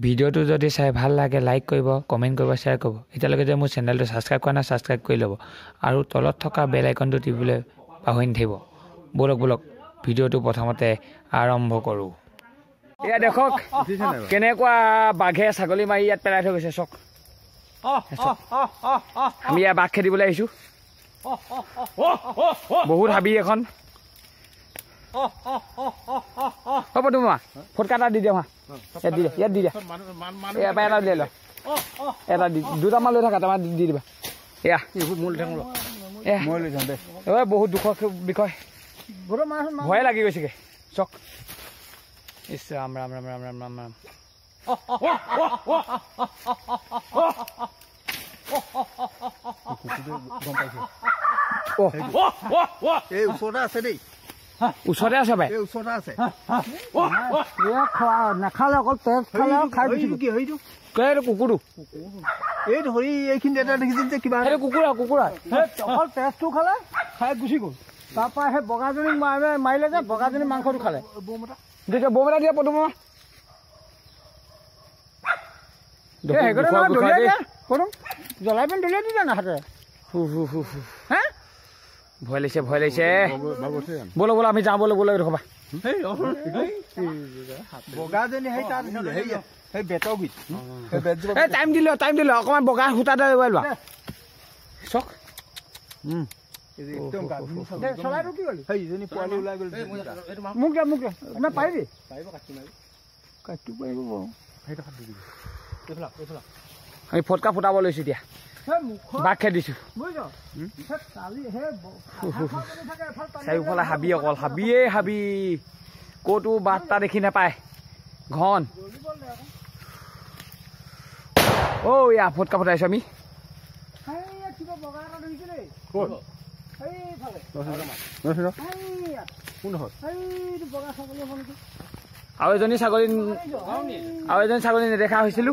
ভিডিঅ'টো যদি চাই ভাল লাগে লাইক কৰিব কমেন্ট কৰিব শ্বেয়াৰ কৰিব এতিয়ালৈকে যে মোৰ চেনেলটো সাবস্ক্ৰাইব কৰা নাই সাবস্ক্ৰাইব কৰি ল'ব আৰু তলত থকা বেল আইকনটো টিপিলে পাহৰি নাথাকিব বলক ভিডিঅ'টো প্ৰথমতে আৰম্ভ কৰো এয়া দেখক কেনেকুৱা বাঘে ছাগলী মাৰি ইয়াত পেলাই থৈ গৈছে চক আমি বাঘ খেদিবলৈ আহিছো বহুত হাবি এখন হ'ব তোমাৰ ফটকা এটা দি দিয়া ইয়াত দি দিয়া এটা দি ল এটা দি দুটামান লৈ থাকা তোমাৰ দি দিবা এয়া মই লৈ যাম দে বহুত দুখৰ বিষয় ভয়ে লাগি গৈছেগে চক ইছ ৰাম ৰাম ৰাম ৰাম ৰাম ৰাম ৰাম এই ওচৰতে আছে দেই ওচৰতে আছে ভাই এই ওচৰতে আছে নাখালে অকল তেজ খালে খাই কি হয়তো কুকুৰটো এই ধৰি এইখিনি এটা দেখিছিল যে কিবা কুকুৰা অকল তেজটো খালে খাই গুচি গ'ল তাৰপৰা সেই বগাজনীক মাৰিলে যে বগাজনী মাংসটো খালে বম এটা দিয়া পদুম জ্বলাই পিনি দলিয়াই দি না হাতেৰে ভয় লাগিছে বলো আমি যাওঁ বলো ৰখবা বগাজনী সেই তাত সেই বেতৰ গুৰিত টাইম দিলো অকণমান বগা সূতা এটা লোৱা চক চলাইটো কি কৰিলি সেইজনী পোৱালি ওলাই গ'ল মোক দে পাৰিবি কাটিব পাৰিব আমি ফটকা ফুটাব লৈছো এতিয়া বাঘ খেদিছো চাৰিওফালে হাবি অকল হাবি ক'তো বাটটা দেখি নাপায় ঘন ইয়া ফটকা ফুটাইছো আমি আৰু এজনী ছাগলী নেদেখা হৈছিলো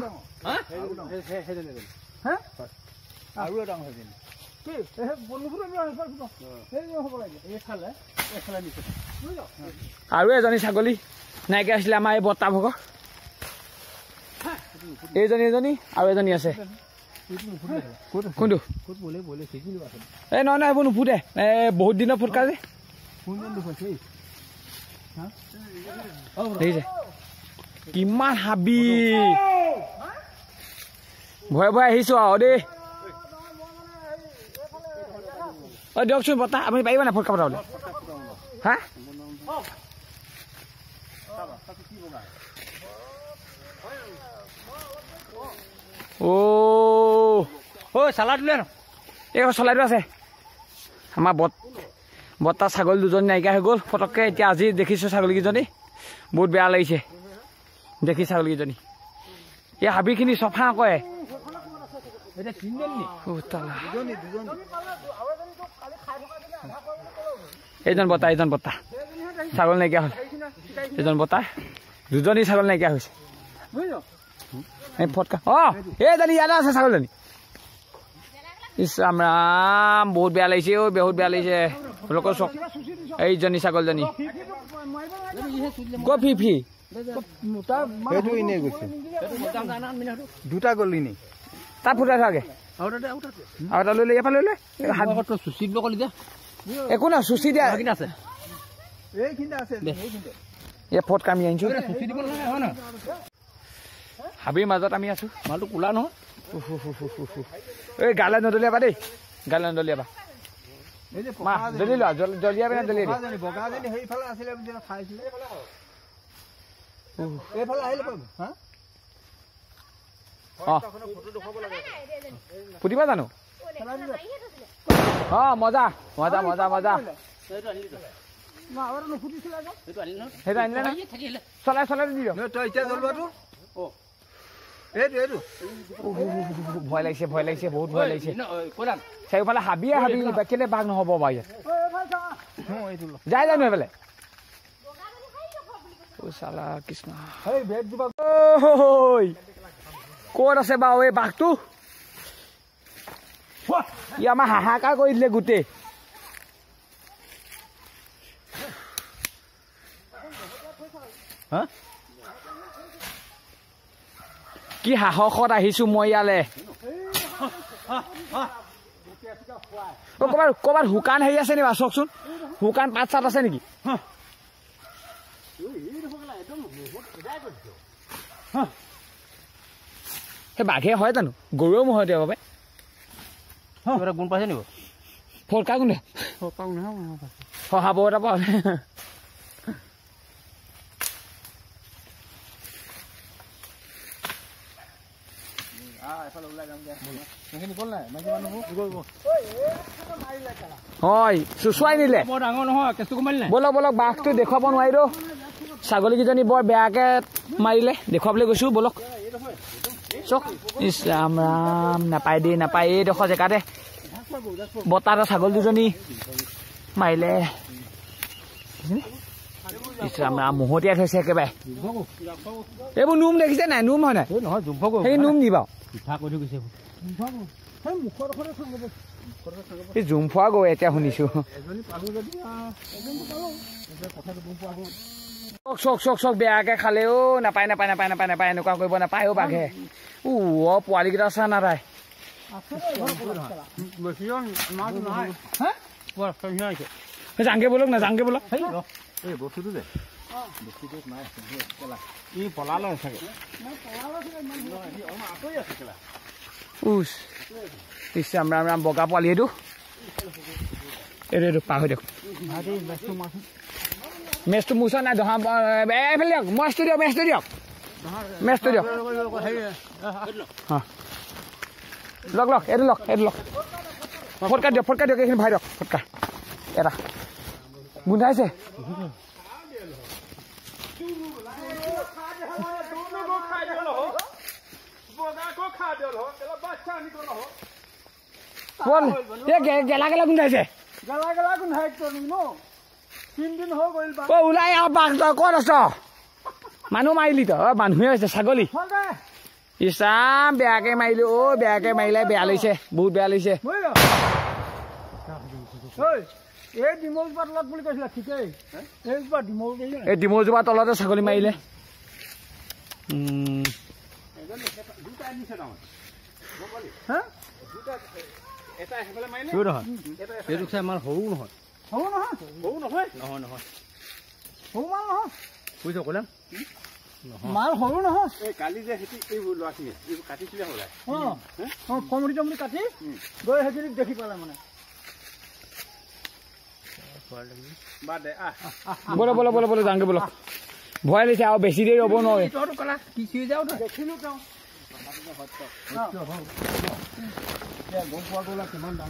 আৰু এজনী ছাগলী নাইকিয়া হৈছিলে আমাৰ এই বৰ্তা ভোগ এজনী আৰু এজনী আছে কোনটো এই নহয় এইবোৰ নুফুটে বহুত দিনৰ ফুটকা যে দেখিছে কিমান হাবি ভয়ে আহিছো আৰু দেই দিয়কচোন বৰ্তা আপুনি পাৰিব না ফটকা ফুটাবলৈ হা চালাটো লৈ এই চলাইটো আছে আমাৰ বৰ্তা ছাগলী দুজনী নাইকিয়া হৈ গ'ল ফটককৈ এতিয়া আজি দেখিছোঁ ছাগলীকেইজনী বহুত বেয়া লাগিছে দেখি ছাগলীকেইজনী এই হাবিখিনি চফা নকৰে এইজন বৰ্তা ছাগলী নাইকিয়া হ'ল এইজন বৰ্তা দুজনী ছাগলী নাইকিয়া হৈছে ফটকা এইজনী ইয়াতে আছে ছাগলীজনী ইছ ৰাম ৰাম বহুত বেয়া লাগিছে বহুত বেয়া লাগিছে লোকৰ চক এইজনী ছাগলীজনী ফি সেইটো এনেই গৈছে দুটা গ'লি নি তাত ফুটাই থাকে আৰু এটা লৈ এফালে লৈ একো নাই চুচি দিয়া এই ফটকা আমি আনিছো হাবিৰ মাজত আমি আছো মালটো কোলা নহয় এই গালে নদলিয়াবা দেই গালে নদলিয়াবা জলিয়াবি না জলিয়াবি ফুটিবা জানো মজা সেইটো আনিলে না চলাই দি দিয়ক ভয় লাগিছে বহুত ভয় লাগিছে চাৰিওফালে হাবি কেলে বাঘ নহ'ব বাৰু ইয়াত যাই জানো এইফালে কৃষ্ণ ক'ত আছে বাৰু এই বাঘটো ই আমাৰ হাহাকাৰ কৰি দিলে গোটেই কি সাহসত আহিছো মই ইয়ালে ক'ৰবাত শুকান হেৰি আছে নেকি চাওকচোন শুকান পাত চাত আছে নেকি সেই বাঘে হয় জানো গৰুৱেও মহয় দিয়া বাবে গুণ পাইছে নিব ফৰকা কোনে শহাব এটা পাওঁ হয় চুচুৱাই নিলে বলক বলক বাঘটো দেখুৱাব নোৱাৰিলো ছাগলীকেইজনী বৰ বেয়াকে মাৰিলে দেখুৱাবলৈ গৈছো বলক চক ইছ ৰাম ৰাম নাপায় দেই নাপায় এইডোখৰ জেগাতে বতাহত ছাগলী দুজনী মাৰিলে ইছ ৰাম ৰাম মহতিয়াই থৈছে একেবাৰে এইবোৰ নোম দেখিছে নাই নোম হয় নাই সেই নোম নি বাৰু এই জুমফুৱা গৈ এতিয়া শুনিছো চক চক চক বেয়াকে খালেও নাপায় নাপায় নাপায় নাপায় নাপায় এনেকুৱা কৰিব নাপায় অ' বাঘে পোৱালিকেইটা চা নাপায় জাংগে বলক না জাংগে বলক বস্তুটো যে ৰাম ৰাম ৰাম বগা পোৱালি এইটো এইটো পাৰ হৈ দিয়ক মেচটো মোচা নাই ধৰা এইফালে দিয়ক মেচটো দিয়ক মেচটো দিয়ক মেচটো দিয়ক লওক লওক এইটো লওক এইটো লওক ফটকা দিয়ক এইখিনি ভাই দিয়ক ফটকা এটা গোন্ধাইছে গেলা গেলা গোন্ধাইছে ওলাই আহ বাঘ তই ক'ত আছ মানুহ মাৰিলি তই মানুহে হৈছে ছাগলী ইছাম বেয়াকে মাৰিলো অ' বেয়াকে মাৰিলে বেয়া লাগিছে বহুত বেয়া লাগিছে এই ডিমৌজোপা তলতে ছাগলী মাৰিলে আমাৰ সৰু নহয় মাল সৰু নহয় কালি যে ল'ৰাখিনি কাটিছিলে কমৰি টমৰি কাটি গৈ সেইখিনি দেখি পালে মানে বলো বলো বলো বলো যাওঁগে বলো ভয় লাগিছে আৰু বেছি দেৰি হ'ব নোৱাৰে দেখিলো